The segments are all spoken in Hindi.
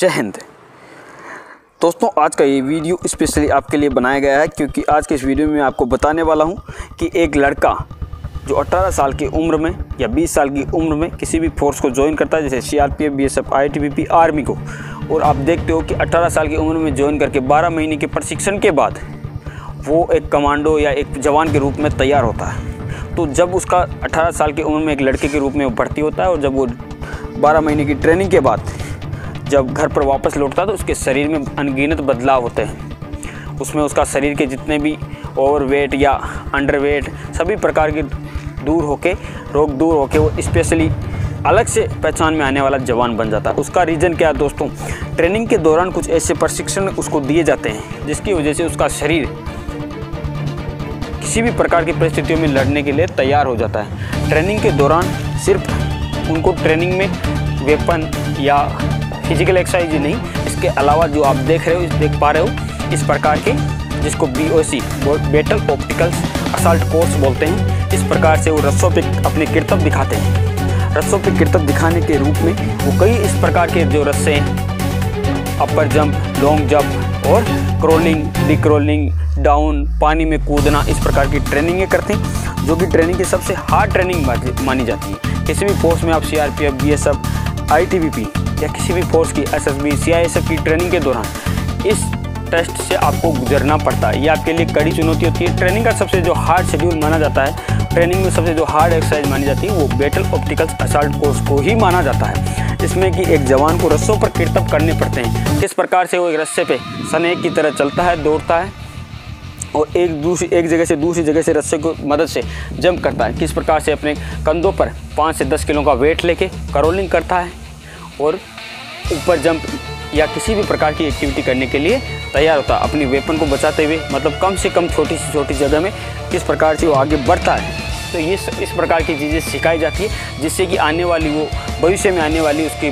जय हिंद। दोस्तों, आज का ये वीडियो स्पेशली आपके लिए बनाया गया है क्योंकि आज के इस वीडियो में आपको बताने वाला हूँ कि एक लड़का जो 18 साल की उम्र में या 20 साल की उम्र में किसी भी फोर्स को ज्वाइन करता है, जैसे सीआरपीएफ, बीएसएफ, आईटीबीपी, आर्मी को, और आप देखते हो कि 18 साल की उम्र में ज्वाइन करके 12 महीने के प्रशिक्षण के बाद वो एक कमांडो या एक जवान के रूप में तैयार होता है। तो जब उसका 18 साल की उम्र में एक लड़के के रूप में वो भर्ती होता है और जब वो 12 महीने की ट्रेनिंग के बाद जब घर पर वापस लौटता है तो उसके शरीर में अनगिनत बदलाव होते हैं। उसमें उसका शरीर के जितने भी ओवरवेट या अंडरवेट सभी प्रकार के रोग दूर होके वो स्पेशली अलग से पहचान में आने वाला जवान बन जाता है। उसका रीज़न क्या है दोस्तों? ट्रेनिंग के दौरान कुछ ऐसे प्रशिक्षण उसको दिए जाते हैं जिसकी वजह से उसका शरीर किसी भी प्रकार की परिस्थितियों में लड़ने के लिए तैयार हो जाता है। ट्रेनिंग के दौरान सिर्फ उनको ट्रेनिंग में वेपन या फिजिकल एक्सरसाइज ही नहीं, इसके अलावा जो आप देख पा रहे हो इस प्रकार के, जिसको BOC battle opticals assault course बोलते हैं, इस प्रकार से वो रस्सों पे अपने कर्तव्य दिखाते हैं। रस्सों पे कर्तव्य दिखाने के रूप में वो कई इस प्रकार के जो रस्से हैं, अपर जंप, लॉन्ग जंप और क्रॉलिंग, डिक्रॉलिंग, डाउन, पानी में कूदना, इस प्रकार की ट्रेनिंगें करते हैं, जो कि ट्रेनिंग की सबसे हार्ड ट्रेनिंग मानी जाती है। किसी भी फोर्स में आप CRPF, BSF, ITBP या किसी भी फोर्स की SSB, CISF की ट्रेनिंग के दौरान इस टेस्ट से आपको गुजरना पड़ता है। ये आपके लिए कड़ी चुनौती होती है। ट्रेनिंग का सबसे जो हार्ड शेड्यूल माना जाता है, ट्रेनिंग में सबसे जो हार्ड एक्सरसाइज मानी जाती है, वो बैटल ऑप्टिकल्स असाल्ट कोर्स को ही माना जाता है। इसमें कि एक जवान को रस्सों पर कर्तव्य करने पड़ते हैं। किस प्रकार से वो एक रस्से पे स्नेक की तरह चलता है, दौड़ता है और एक जगह से दूसरी जगह से रस्से को मदद से जंप करता है। किस प्रकार से अपने कंधों पर 5 से 10 किलो का वेट लेके क्रॉलिंग करता है और ऊपर जंप या किसी भी प्रकार की एक्टिविटी करने के लिए तैयार होता है, अपनी वेपन को बचाते हुए, मतलब कम से कम छोटी से छोटी जगह में किस प्रकार से वो आगे बढ़ता है। तो ये इस प्रकार की चीज़ें सिखाई जाती है जिससे कि आने वाली वो भविष्य में आने वाली उसकी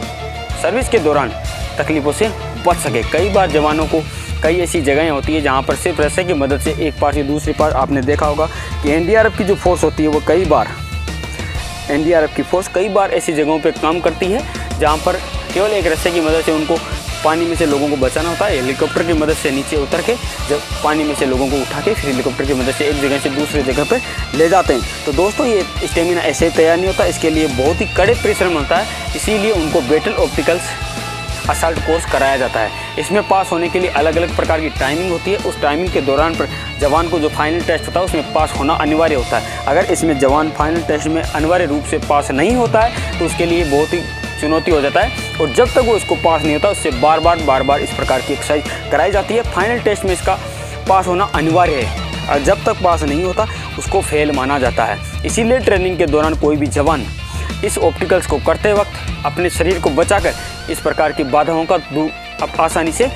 सर्विस के दौरान तकलीफ़ों से बच सके। कई बार जवानों को कई ऐसी जगहें होती है जहाँ पर सिर्फ रस्से की मदद से एक पार से दूसरी पार, आपने देखा होगा कि NDRF की जो फोर्स होती है वो NDRF की फोर्स कई बार ऐसी जगहों पे काम करती है जहाँ पर केवल एक रस्से की मदद से उनको पानी में से लोगों को बचाना होता है। हेलीकॉप्टर की मदद से नीचे उतर के जब पानी में से लोगों को उठा के फिर हेलीकॉप्टर की मदद से एक जगह से दूसरी जगह पे ले जाते हैं। तो दोस्तों, ये स्टेमिना ऐसे ही तैयार नहीं होता, इसके लिए बहुत ही कड़े परिश्रम होता है। इसीलिए उनको बैटल ऑप्टिकल्स असाल्ट कोर्स कराया जाता है। इसमें पास होने के लिए अलग अलग प्रकार की टाइमिंग होती है। उस टाइमिंग के दौरान पर जवान को जो फाइनल टेस्ट होता है उसमें पास होना अनिवार्य होता है। अगर इसमें जवान फाइनल टेस्ट में अनिवार्य रूप से पास नहीं होता है तो उसके लिए बहुत ही चुनौती हो जाता है और जब तक वो इसको पास नहीं होता उससे बार बार इस प्रकार की एक्सरसाइज कराई जाती है। फाइनल टेस्ट में इसका पास होना अनिवार्य है और जब तक पास नहीं होता उसको फेल माना जाता है। इसीलिए ट्रेनिंग के दौरान कोई भी जवान इस ऑप्टिकल्स को करते वक्त अपने शरीर को बचाकर इस प्रकार की बाधाओं का आसानी से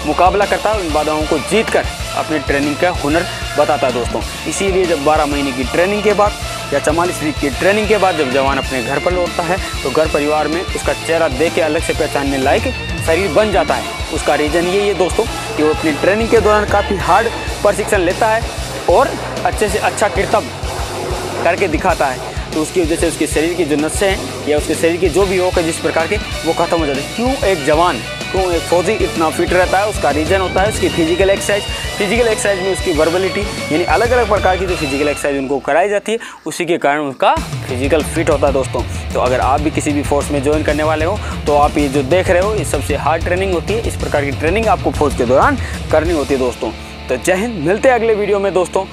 मुकाबला करता है, उन बाधाओं को जीतकर अपनी ट्रेनिंग का हुनर बताता है दोस्तों। इसीलिए जब 12 महीने की ट्रेनिंग के बाद या 44 वीक की ट्रेनिंग के बाद जब जवान अपने घर पर लौटता है तो घर परिवार में उसका चेहरा देख के अलग से पहचानने लायक शरीर बन जाता है। उसका रीज़न ये है दोस्तों कि वो अपनी ट्रेनिंग के दौरान काफ़ी हार्ड प्रशिक्षण लेता है और अच्छे से अच्छा कर्तव्य करके दिखाता है। तो उसकी वजह से उसके शरीर की जो नसें हैं या उसके शरीर के जो भी रोग है जिस प्रकार के, वो ख़त्म हो जाते हैं। क्यों एक फौजी इतना फिट रहता है? उसका रीज़न होता है उसकी फिजिकल एक्सरसाइज में उसकी वर्बलिटी, यानी अलग अलग प्रकार की जो फिजिकल एक्सरसाइज उनको कराई जाती है, उसी के कारण उसका फिजिकल फिट होता है दोस्तों। तो अगर आप भी किसी भी फोर्स में ज्वाइन करने वाले हो तो आप ये जो देख रहे हो ये सबसे हार्ड ट्रेनिंग होती है। इस प्रकार की ट्रेनिंग आपको फौज के दौरान करनी होती है दोस्तों। तो जय हिंद, मिलते हैं अगले वीडियो में दोस्तों।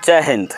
जय हिंद।